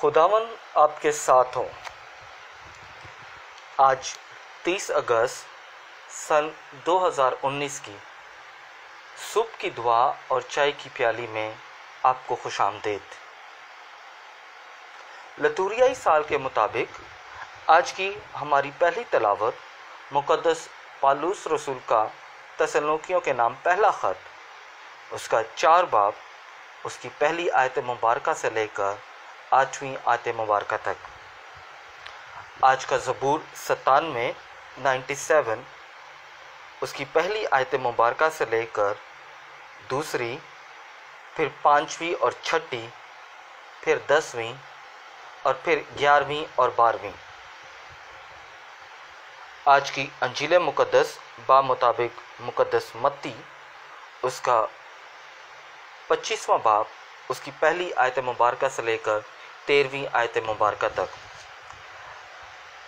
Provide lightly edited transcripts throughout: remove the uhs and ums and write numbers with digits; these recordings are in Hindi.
खुदावन आपके साथ हो। आज 30 अगस्त सन 2019 की सुबह की दुआ और चाय की प्याली में आपको खुशामदीद। लतूरियाई साल के मुताबिक आज की हमारी पहली तलावत मुक़द्दस पौलुस रसूल का तसलोनिकियों के नाम पहला ख़त, उसका 4 बाब, उसकी पहली आयत मुबारका से लेकर 8वीं आयत मुबारका तक। आज का ज़बूर 97 उसकी पहली आयत मुबारका से लेकर दूसरी, फिर 5वीं और 6ठी, फिर 10वीं और फिर 11वीं और 12वीं। आज की अंजील मुक़द्दस मुताबिक मुक़द्दस मत्ती, उसका 25वां बाब, उसकी पहली आयत मुबारका से लेकर 13वीं आयत मुबारका तक।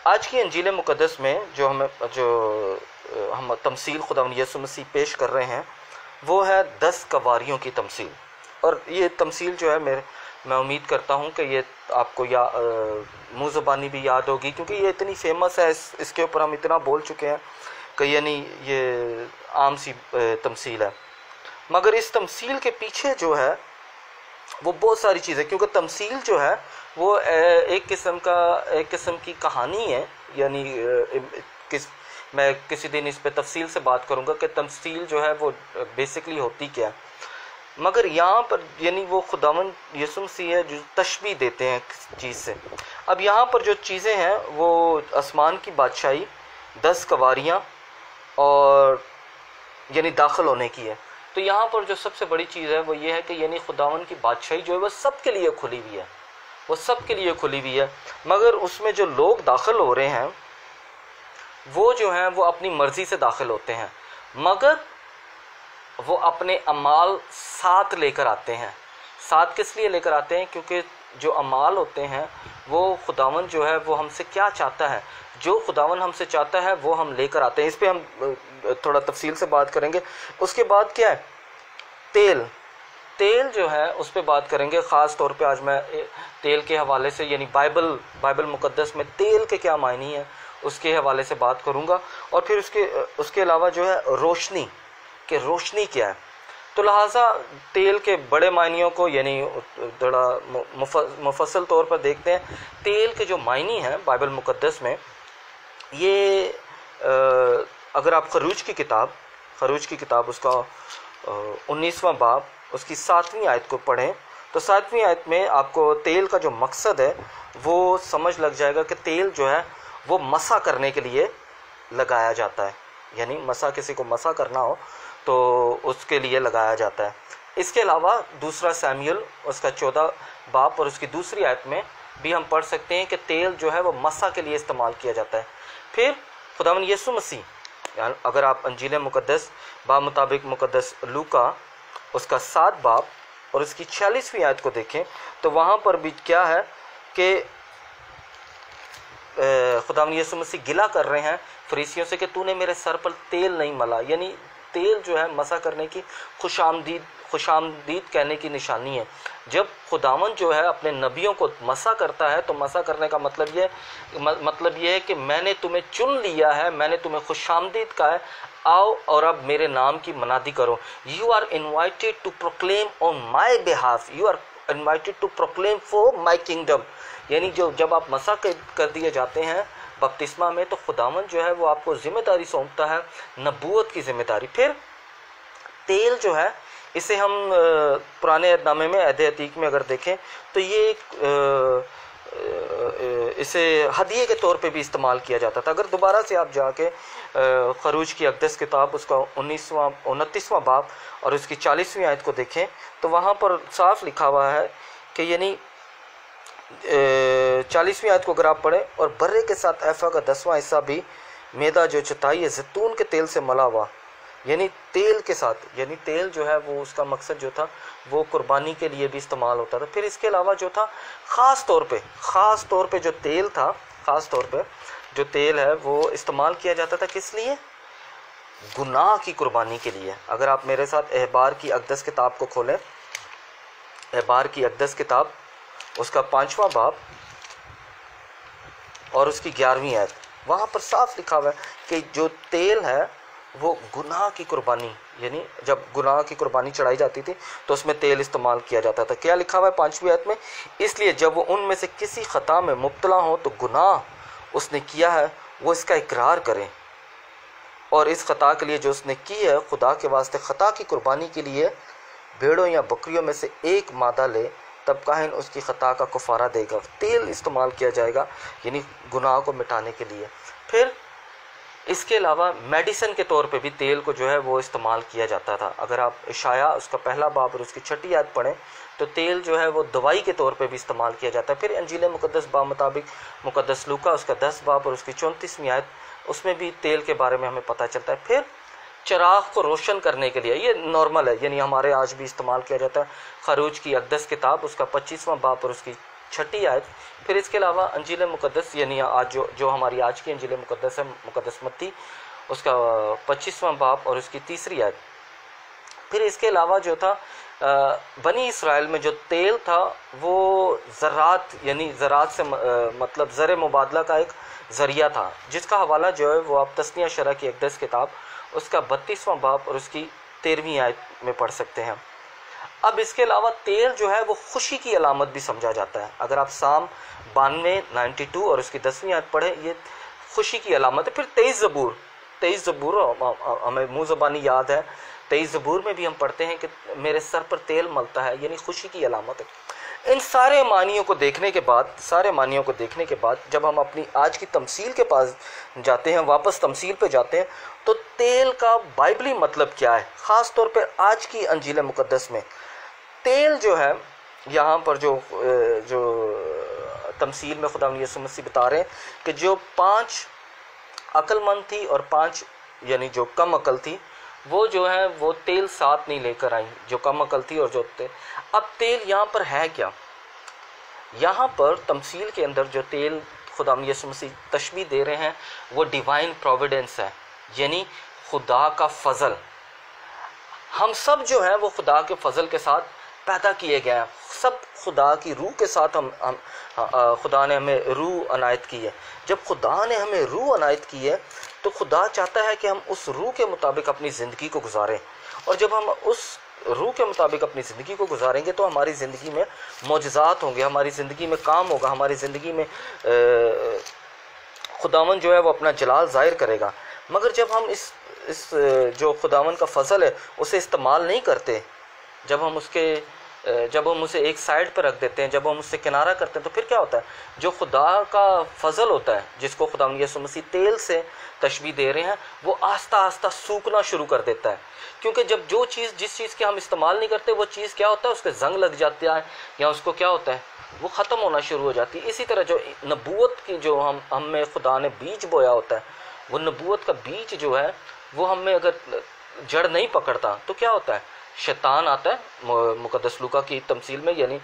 आज की अंजील मुक़द्दस में जो हम तमसील खुदावंद यीशु मसीह पेश कर रहे हैं वो है 10 कवारियों की तमसील। और ये तमसील जो है मैं उम्मीद करता हूँ कि ये आपको मुँह ज़बानी भी याद होगी, क्योंकि ये इतनी फेमस है, इसके ऊपर हम इतना बोल चुके हैं कि यानी ये आम सी तमसील है। मगर इस तमसील के पीछे जो है वो बहुत सारी चीज़ें, क्योंकि तमसील जो है वो एक किस्म की कहानी है। यानी मैं किसी दिन इस पे तफसील से बात करूँगा कि तमसील जो है वो बेसिकली होती क्या है। मगर यहाँ पर यानी वो खुदावंद यीशु मसीह है जो तशबीह देते हैं चीज़ से। अब यहाँ पर जो चीज़ें हैं वो आसमान की बादशाही, 10 कवारियाँ और यानी दाखिल होने की है। तो यहाँ पर जो सबसे बड़ी चीज़ है वो ये है कि यानी खुदावन की बादशाही जो है वो सबके लिए खुली हुई है, वो सबके लिए खुली हुई है। मगर उसमें जो लोग दाखिल हो रहे हैं वो जो हैं वो अपनी मर्ज़ी से दाखिल होते हैं, मगर वो अपने अमाल साथ लेकर आते हैं। साथ किस लिए लेकर आते हैं? क्योंकि जो अमाल होते हैं वो खुदावन जो है वो हमसे क्या चाहता है, जो खुदावन हमसे चाहता है वो हम लेकर आते हैं। इस पे हम थोड़ा तफसील से बात करेंगे। उसके बाद क्या है, तेल जो है उस पे बात करेंगे। ख़ास तौर पे आज मैं तेल के हवाले से यानी बाइबल मुक़द्दस में तेल के क्या मायने हैं उसके हवाले से बात करूँगा। और फिर उसके अलावा जो है रोशनी रोशनी क्या है। तो लिहाजा तेल के बड़े मायनियों को यानी थोड़ा मुफस्सल तौर पर देखते हैं। तेल के जो मायने हैं बाइबल मुक़द्दस में, ये अगर आप खरूज की किताब उसका 19वां बाब, उसकी 7वीं आयत को पढ़ें तो 7वीं आयत में आपको तेल का जो मकसद है वो समझ लग जाएगा कि तेल जो है वो मसा करने के लिए लगाया जाता है। यानी किसी को मसा करना हो तो उसके लिए लगाया जाता है। इसके अलावा 2 सैमुएल उसका 14 बाब और उसकी दूसरी आयत में भी हम पढ़ सकते हैं कि तेल जो है वो मसा के लिए इस्तेमाल किया जाता है। फिर खुदावंद यीशु मसीह, अगर आप अंजील मुक़द्दस मुताबिक मुक़द्दस लूका उसका 7 बाब और उसकी 46वीं आयत को देखें तो वहाँ पर भी क्या है कि खुदावंद यीशु मसीह गिला कर रहे हैं फरीसियों से कि तूने मेरे सर पर तेल नहीं मला। यानी तेल जो है मसा करने की खुशामदीद कहने की निशानी है। जब खुदावन जो है अपने नबियों को मसा करता है तो मसा करने का मतलब ये है कि मैंने तुम्हें चुन लिया है, मैंने तुम्हें खुशामदीद कहा है, आओ और अब मेरे नाम की मनादी करो। You are invited to proclaim on my behalf, you are invited to proclaim for my kingdom. यानी जब आप मसा कर दिए जाते हैं बपतिस्मा में तो खुदावन जो है वो आपको ज़िम्मेदारी सौंपता है, नबूवत की ज़िम्मेदारी। फिर तेल जो है इसे हम पुराने अहदनामे में अहद अतीक में अगर देखें तो ये इसे हदिये के तौर पे भी इस्तेमाल किया जाता था। अगर दोबारा से आप जाके खरूज की अक़दस किताब उसका 29वां बाब और उसकी 40वीं आयत को देखें तो वहाँ पर साफ लिखा हुआ है कि यानी 40वीं आयत को अगर आप पढ़ें, और बर्रे के साथ ऐफा का 10वां हिस्सा भी मैदा जो चताई है जैतून के तेल से मला हुआ। यानी तेल के साथ, यानी तेल जो है वो उसका मकसद जो था वो कुर्बानी के लिए भी इस्तेमाल होता था। फिर इसके अलावा जो था ख़ास तौर पे जो तेल था, ख़ास तौर पे जो तेल है वो इस्तेमाल किया जाता था किस लिए? गुनाह की कुर्बानी के लिए। अगर आप मेरे साथ अहबार की अक़दस किताब को खोलें, अहबार की अक़दस किताब उसका 5वां बाब और उसकी 11वीं आयत, वहाँ पर साफ लिखा हुआ है कि जो तेल है वो गुनाह की कुर्बानी, यानी जब गुनाह की कुर्बानी चढ़ाई जाती थी तो उसमें तेल इस्तेमाल किया जाता था। क्या लिखा हुआ है 5वीं आयत में, इसलिए जब वो उनमें से किसी ख़ता में मुब्तला हो तो गुनाह उसने किया है वो इसका इकरार करें, और इस ख़ता के लिए जो उसने की है खुदा के वास्ते ख़ता की कुर्बानी के लिए भेड़ों या बकरियों में से एक मादा ले, तब काहिन उसकी ख़ता का कफ़ारा देगा। तेल इस्तेमाल किया जाएगा यानी गुनाह को मिटाने के लिए। फिर इसके अलावा मेडिसिन के तौर पे भी तेल को जो है वो इस्तेमाल किया जाता था। अगर आप इशाया उसका पहला बाब और उसकी 6ठी आयत पढ़ें तो तेल जो है वो दवाई के तौर पे भी इस्तेमाल किया जाता है। फिर अंजील मुक़द्दस बा मुताबिक मुक़द्दस लूका उसका 10 बाब और उसकी 34वीं आयत, उसमें भी तेल के बारे में हमें पता चलता है। फिर चिराग को रोशन करने के लिए, ये नॉर्मल है, यानी हमारे आज भी इस्तेमाल किया जाता है। खरूज की अक़दस किताब उसका 25वां बाब और उसकी 6ठी आयत। फिर इसके अलावा अंजील मुक़द्दस यानी आज जो हमारी आज की अंजील मुक़द्दस है, मुक़द्दस मत्ती उसका 25वां बाब और उसकी 3री आयत। फिर इसके अलावा जो था बनी इसराइल में जो तेल था वो ज़रात यानी ज़रात से मतलब ज़र मुबादला का एक ज़रिया था, जिसका हवाला जो है वो आप तस्निया शरह की अक़दस किताब उसका 32वां बाब और उसकी 13वीं आयत में पढ़ सकते हैं। अब इसके अलावा तेल जो है वो खुशी की अलामत भी समझा जाता है। अगर आप साम 92 और उसकी 10वीं आयत पढ़ें, ये खुशी की अलामत है। फिर 23 ज़बूर हमें मुँह ज़बानी याद है, 23 ज़बूर में भी हम पढ़ते हैं कि मेरे सर पर तेल मलता है, यानी खुशी की अलामत है। इन सारे मानियों को देखने के बाद जब हम अपनी आज की तमसील के पास जाते हैं, वापस तमसील पे जाते हैं, तो तेल का बाइबली मतलब क्या है। ख़ास तौर पे आज की अंजील मुक़द्दस में तेल जो है, यहाँ पर जो तमसील में खुदा यीशु मसीह बता रहे हैं कि जो 5 अक्लमंद थी और 5 यानी जो कम अकल थी, वो जो है वो तेल साथ नहीं लेकर आई, जो कम अकल थी और जो तेल। अब तेल यहाँ पर है क्या, यहाँ पर तमसील के अंदर जो तेल खुदा यीशु मसीह तशबीह दे रहे हैं वो डिवाइन प्रोविडेंस है, यानी खुदा का फ़ज़ल। हम सब जो है वो खुदा के फ़ज़ल के साथ पैदा किए गए हैं, सब खुदा की रूह के साथ हम खुदा ने हमें रूह अनायत की है। जब खुदा ने हमें रूह अनायत की है तो खुदा चाहता है कि हम उस रूह के मुताबिक अपनी ज़िंदगी को गुजारें, और जब हम उस रूह के मुताबिक अपनी ज़िंदगी को गुजारेंगे तो हमारी ज़िंदगी में मौजज़ात होंगे, हमारी ज़िंदगी में काम होगा, हमारी ज़िंदगी में खुदावन जो है वो अपना जलाल ज़ाहिर करेगा। मगर जब हम इस जो खुदावन का फ़ज़ल है उसे इस्तेमाल नहीं करते, जब हम उसे एक साइड पर रख देते हैं, जब हम उससे किनारा करते हैं, तो फिर क्या होता है, जो खुदा का फ़ज़ल होता है जिसको खुदा यीशु मसीह तेल से तशबीह दे रहे हैं, वो आस्ता आस्ता सूखना शुरू कर देता है। क्योंकि जब जिस चीज़ के हम इस्तेमाल नहीं करते वो चीज़ क्या होता है, उसके जंग लग जाता है या उसको क्या होता है वो ख़त्म होना शुरू हो जाती है। इसी तरह जो नबूवत की जो हम में खुदा ने बीज बोया होता है, वो नबूवत का बीज जो है वो हम में अगर जड़ नहीं पकड़ता तो क्या होता है, शैतान आता है। मुक़द्दस लूका की तमसील में यानी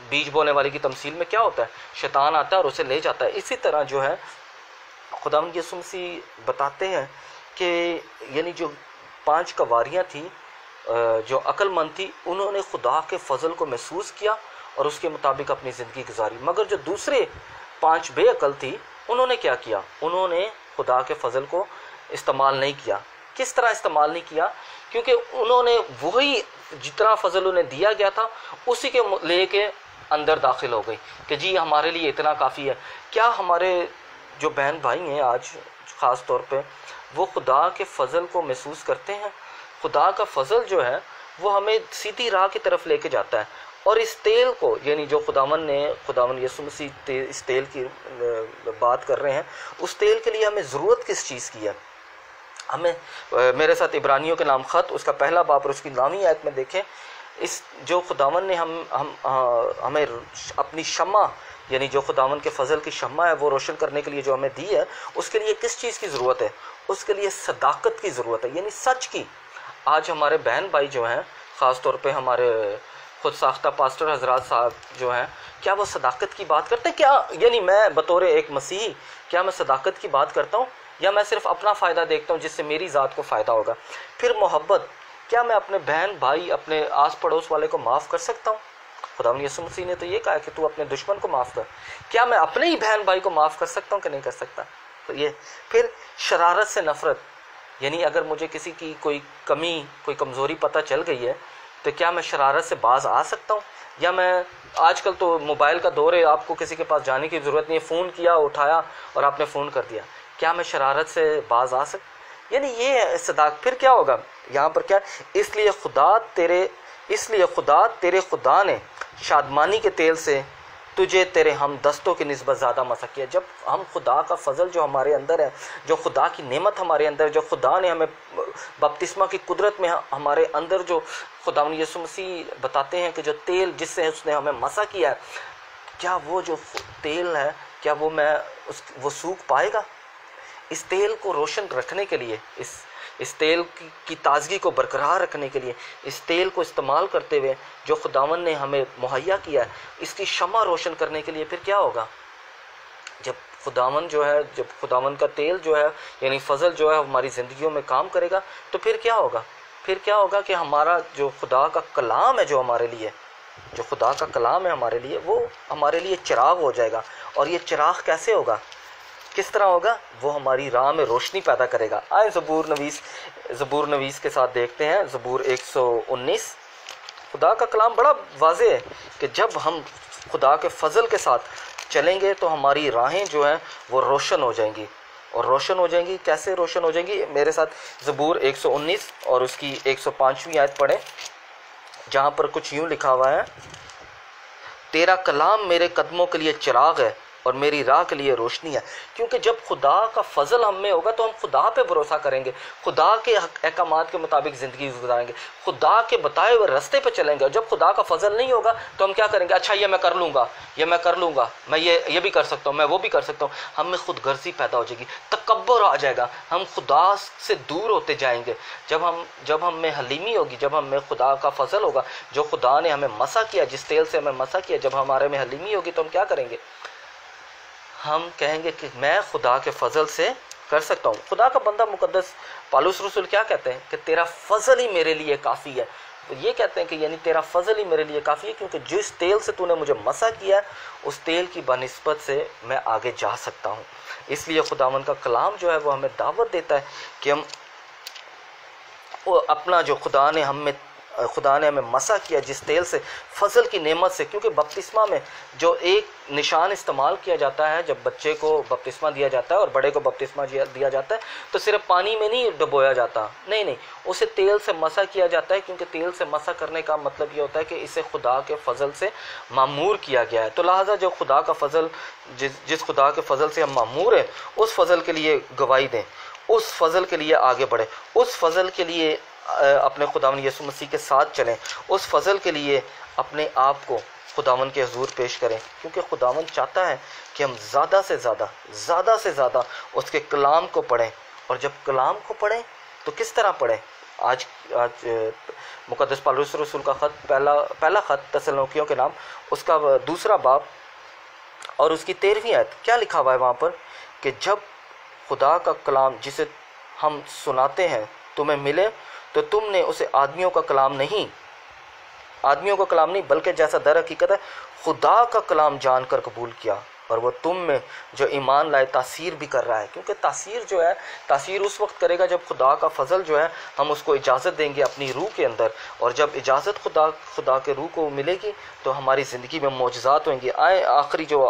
बीज बोने वाले की तमसील में क्या होता है, शैतान आता है और उसे ले जाता है। इसी तरह जो है खुदावंद यीशु मसीह बताते हैं कि यानी जो 5 कवारियाँ थी जो अक्लमंद थी, उन्होंने खुदा के फ़ज़ल को महसूस किया और उसके मुताबिक अपनी ज़िंदगी गुजारी। मगर जो दूसरे 5 बेअक्ल थी, उन्होंने क्या किया, उन्होंने खुदा के फ़ज़ल को इस्तेमाल नहीं किया। किस तरह इस्तेमाल नहीं किया, क्योंकि उन्होंने वही जितना फ़ज़ल उन्हें दिया गया था उसी के लेके अंदर दाखिल हो गई कि जी हमारे लिए इतना काफ़ी है। क्या हमारे जो बहन भाई हैं आज ख़ास तौर पे वो खुदा के फ़ज़ल को महसूस करते हैं? खुदा का फ़ज़ल जो है वो हमें सीधी राह की तरफ लेके जाता है। और इस तेल को यानी जो खुदावन यीशु मसीह इस तेल की बात कर रहे हैं, उस तेल के लिए हमें ज़रूरत किस चीज़ की है। हमें मेरे साथ इब्रानियों के नाम ख़त उसका पहला बाब और उसकी 9वीं आयत में देखें, इस जो खुदावन ने हमें अपनी शम्मा यानी जो खुदावन के फ़ज़ल की शम्मा है वो रोशन करने के लिए जो हमें दी है, उसके लिए किस चीज़ की ज़रूरत है, उसके लिए सदाकत की ज़रूरत है, यानी सच की। आज हमारे बहन भाई जो हैं, ख़ास तौर पे हमारे खुद साख्ता पास्टर हजरात साहब जो हैं, क्या वो सदाकत की बात करते हैं? क्या यानी मैं बतौर एक मसीही क्या मैं सदाकत की बात करता हूँ, या मैं सिर्फ अपना फ़ायदा देखता हूँ जिससे मेरी ज़ात को फ़ायदा होगा? फिर मोहब्बत, क्या मैं अपने बहन भाई अपने आस पड़ोस वाले को माफ़ कर सकता हूँ? खुदावंद यीशु मसीह ने तो ये कहा कि तू अपने दुश्मन को माफ़ कर। क्या मैं अपने ही बहन भाई को माफ़ कर सकता हूँ कि नहीं कर सकता? तो ये फिर शरारत से नफ़रत, यानी अगर मुझे किसी की कोई कमी, कोई कमज़ोरी पता चल गई है तो क्या मैं शरारत से बाज़ आ सकता हूँ? या मैं, आजकल तो मोबाइल का दौर है, आपको किसी के पास जाने की ज़रूरत नहीं है, फ़ोन किया, उठाया और आपने फ़ोन कर दिया, क्या मैं शरारत से बाज़ आ सकता? यानी ये सदाकत। फिर क्या होगा यहाँ पर, क्या, इसलिए खुदा तेरे खुदा ने शादमानी के तेल से तुझे तेरे हम दस्तों की निस्बत ज़्यादा मसा किया। जब हम खुदा का फजल जो हमारे अंदर है, जो खुदा की नेमत हमारे अंदर, जो खुदा ने हमें बपतिस्मा की कुदरत में हमारे अंदर, जो खुदावंद यीशु मसीह बताते हैं कि जो तेल जिससे उसने हमें मसा किया है, क्या वो जो तेल है, क्या वो सूख पाएगा? इस तेल को रोशन रखने के लिए, इस तेल की ताज़गी को बरकरार रखने के लिए, इस तेल को इस्तेमाल करते हुए जो खुदावन ने हमें मुहैया किया है, इसकी शमा रोशन करने के लिए फिर क्या होगा? जब खुदावन का तेल जो है, यानी फजल जो है, हमारी ज़िंदगियों में काम करेगा, तो फिर क्या होगा? फिर क्या होगा कि हमारा जो खुदा का कलाम है, जो खुदा का कलाम है हमारे लिए, वो हमारे लिए चिराग हो जाएगा। और ये चिराग कैसे होगा, किस तरह होगा? वो हमारी राह में रोशनी पैदा करेगा। आए ज़बूर नवीस के साथ देखते हैं, ज़बूर 119। खुदा का कलाम बड़ा वाज़ेह है कि जब हम खुदा के फजल के साथ चलेंगे तो हमारी राहें जो हैं वो रोशन हो जाएंगी। और रोशन हो जाएंगी, कैसे रोशन हो जाएंगी? मेरे साथ ज़बूर 119 और उसकी 105वीं आयत पढ़ें, जहाँ पर कुछ यूँ लिखा हुआ है, तेरा कलाम मेरे कदमों के लिए चिराग है और मेरी राह के लिए रोशनी है। क्योंकि जब खुदा का फजल हम में होगा तो हम खुदा पे भरोसा करेंगे, खुदा के अहकामात के मुताबिक ज़िंदगी गुजारेंगे, खुदा के बताए हुए रास्ते पे चलेंगे। और जब खुदा का फजल नहीं होगा तो हम क्या करेंगे? अच्छा, ये मैं कर लूँगा, मैं ये भी कर सकता हूँ, मैं वो भी कर सकता हूँ। हम में खुद गर्जी पैदा हो जाएगी, तकब्बुर आ जाएगा, हम खुदा से दूर होते जाएंगे। जब हम में हलीमी होगी, जब हम में खुदा का फजल होगा, जो खुदा ने हमें मसा किया, जिस तेल से हमें मसा किया, जब हमारे में हलीमी होगी तो हम क्या करेंगे? हम कहेंगे कि मैं खुदा के फजल से कर सकता हूँ। खुदा का बंदा मुकद्दस पौलुस रसूल क्या कहते हैं कि तेरा फजल ही मेरे लिए काफ़ी है। तो ये कहते हैं कि यानी तेरा फजल ही मेरे लिए काफ़ी है, क्योंकि जिस तेल से तूने मुझे मसा किया, उस तेल की बनिस्बत से मैं आगे जा सकता हूँ। इसलिए खुदावंद का कलाम जो है वो हमें दावत देता है कि हम अपना जो खुदा ने हमें मसा किया, जिस तेल से, फजल की नेमत से। क्योंकि बपतिस्मा में जो एक निशान इस्तेमाल किया जाता है, जब बच्चे को बपतिस्मा दिया जाता है और बड़े को बपतिस्मा दिया जाता है, तो सिर्फ पानी में नहीं डुबोया जाता, नहीं, उसे तेल से मसा किया जाता है। क्योंकि तेल से मसा करने का मतलब ये होता है कि इसे खुदा के फजल से मामूर किया गया है। तो लिहाजा जो खुदा का फजल, जिस खुदा के फजल से हम मामूर हैं, उस फजल के लिए गवाही दें, उस फजल के लिए आगे बढ़े, उस फजल के लिए अपने खुदावंद यीशु मसीह के साथ चलें, उस फजल के लिए अपने आप को खुदावंद के हुजूर पेश करें। क्योंकि खुदावंद चाहता है कि हम ज़्यादा से ज़्यादा उसके कलाम को पढ़ें। और जब कलाम को पढ़ें तो किस तरह पढ़ें? आज मुकद्दस पौलुस रसूल का ख़त, पहला ख़त तसलोनिकियों के नाम, उसका 2 बाब और उसकी 13वीं आयत, क्या लिखा हुआ है वहाँ पर कि जब खुदा का कलाम जिसे हम सुनाते हैं तुम्हें मिले तो तुमने उसे आदमियों का कलाम नहीं बल्कि जैसा दर हकीकत है खुदा का कलाम जानकर कबूल किया, और वो तुम में जो ईमान लाए तासीर भी कर रहा है। क्योंकि तासीर उस वक्त करेगा जब खुदा का फजल जो है हम उसको इजाज़त देंगे अपनी रूह के अंदर। और जब इजाज़त खुदा के रूह को मिलेगी तो हमारी ज़िंदगी में मौजज़ात होंगी। आखिरी जो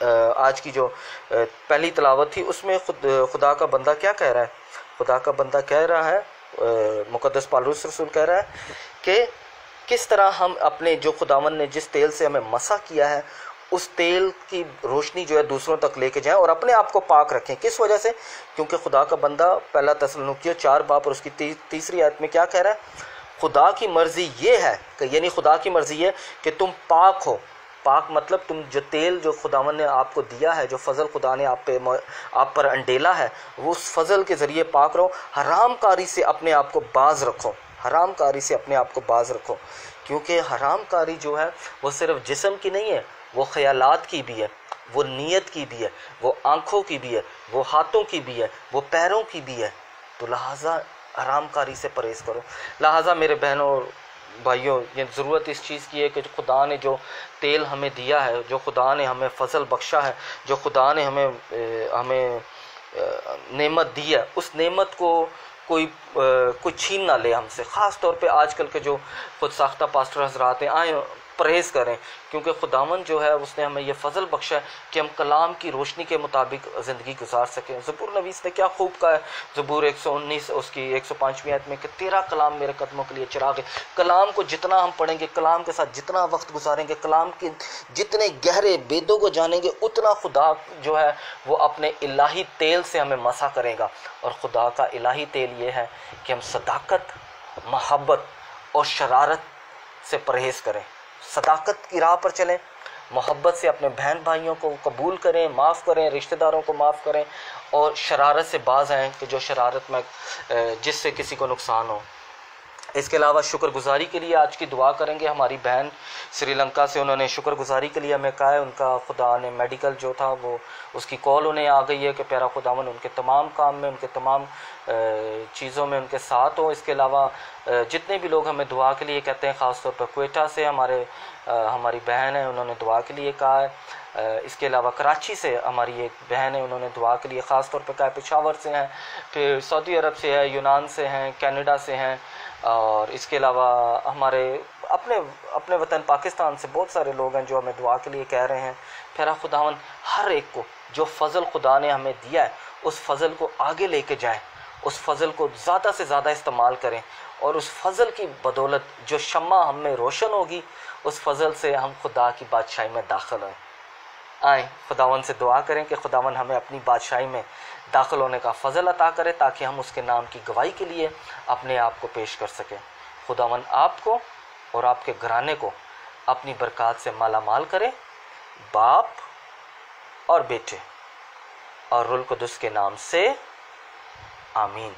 आज की जो पहली तलावत थी, उसमें खुदा का बंदा क्या कह रहा है? खुदा का बंदा कह रहा है, मुकद्दस पौलुस रसूल कह रहा है कि किस तरह हम अपने, जो खुदावन ने जिस तेल से हमें मसा किया है, उस तेल की रोशनी जो है दूसरों तक लेके जाएं और अपने आप को पाक रखें। किस वजह से? क्योंकि खुदा का बंदा पहला तसलोनिकियों 4 बाब और उसकी 3री आयत में क्या कह रहा है? खुदा की मर्ज़ी ये है कि, यानी खुदा की मर्ज़ी है कि तुम पाक हो। पाक मतलब तुम जो तेल जो खुदावन ने आपको दिया है, जो फजल खुदा ने आप पर अंडेला है, वो उस फजल के ज़रिए पाक रहो। हरामकारी से अपने आप को बाज़ रखो, क्योंकि हरामकारी जो है वो सिर्फ जिस्म की नहीं है, वो ख़यालात की भी है, वो नीयत की भी है, वो आँखों की भी है, वो हाथों की भी है, वो पैरों की भी है। तो लिहाजा हरामकारी से परहेज़ करो। लिहाजा मेरे बहनों और भाइयों, ये ज़रूरत इस चीज़ की है कि खुदा ने जो तेल हमें दिया है, जो खुदा ने हमें फ़ज़ल बख्शा है, जो खुदा ने हमें नेमत दी है, उस नेमत को कोई छीन ना ले हमसे। ख़ास तौर पे आजकल के जो खुद साख्ता पास्टर हजरात हैं, आए परहेज़ करें, क्योंकि खुदावन जो है उसने हमें ये फ़ज़ल बख्शा है कि हम कलाम की रोशनी के मुताबिक ज़िंदगी गुजार सकें। ज़बूर नवीस ने क्या खूब कहा है, ज़बूर 119 उसकी 105वीं आयत में, कि तेरा कलाम मेरे कदमों के लिए चिराग है। कलाम को जितना हम पढ़ेंगे, कलाम के साथ जितना वक्त गुजारेंगे, कलाम के जितने गहरे बेदों को जानेंगे, उतना खुदा जो है वो अपने इलाही तेल से हमें मसा करेगा। और खुदा का इलाही तेल ये है कि हम सदाकत, मोहब्बत और शरारत से परहेज़ करें, सदाकत की राह पर चलें, मोहब्बत से अपने बहन भाइयों को कबूल करें, माफ़ करें, रिश्तेदारों को माफ़ करें, और शरारत से बाज़ आएँ कि जो शरारत में जिससे किसी को नुकसान हो। इसके अलावा शुक्रगुजारी के लिए आज की दुआ करेंगे। हमारी बहन श्रीलंका से, उन्होंने शुक्रगुजारी के लिए हमें कहा है, उनका खुदा ने मेडिकल जो था वो उसकी कॉल उन्हें आ गई है कि प्यारा खुदावन उनके तमाम काम में, उनके तमाम चीज़ों में उनके साथ हो। इसके अलावा जितने भी लोग हमें दुआ के लिए कहते हैं, ख़ास तौर पर क्वेटा से हमारी बहन है, उन्होंने दुआ के लिए कहा है। इसके अलावा कराची से हमारी एक बहन है, उन्होंने दुआ के लिए ख़ास तौर पर कहा है। पेशावर से हैं, फिर सऊदी अरब से है, यूनान से हैं, कनाडा से हैं, और इसके अलावा हमारे अपने वतन पाकिस्तान से बहुत सारे लोग हैं जो हमें दुआ के लिए कह रहे हैं। प्यारा खुदावन हर एक को जो फ़ज़ल खुदा ने हमें दिया है, उस फ़ज़ल को आगे लेके जाए, उस फ़ज़ल को ज़्यादा से ज़्यादा इस्तेमाल करें, और उस फ़ज़ल की बदौलत जो शम्मा हम में रोशन होगी, उस फ़ज़ल से हम खुदा की बादशाही में दाखिल हों। आए खुदावन से दुआ करें कि खुदावन हमें अपनी बादशाही में दाखिल होने का फ़ज़ल अता करे, ताकि हम उसके नाम की गवाही के लिए अपने आप को पेश कर सकें। खुदावन आपको और आपके घराने को अपनी बरक़ात से माला माल करे, बाप और बेटे और रूह कुदस के नाम से, आमीन।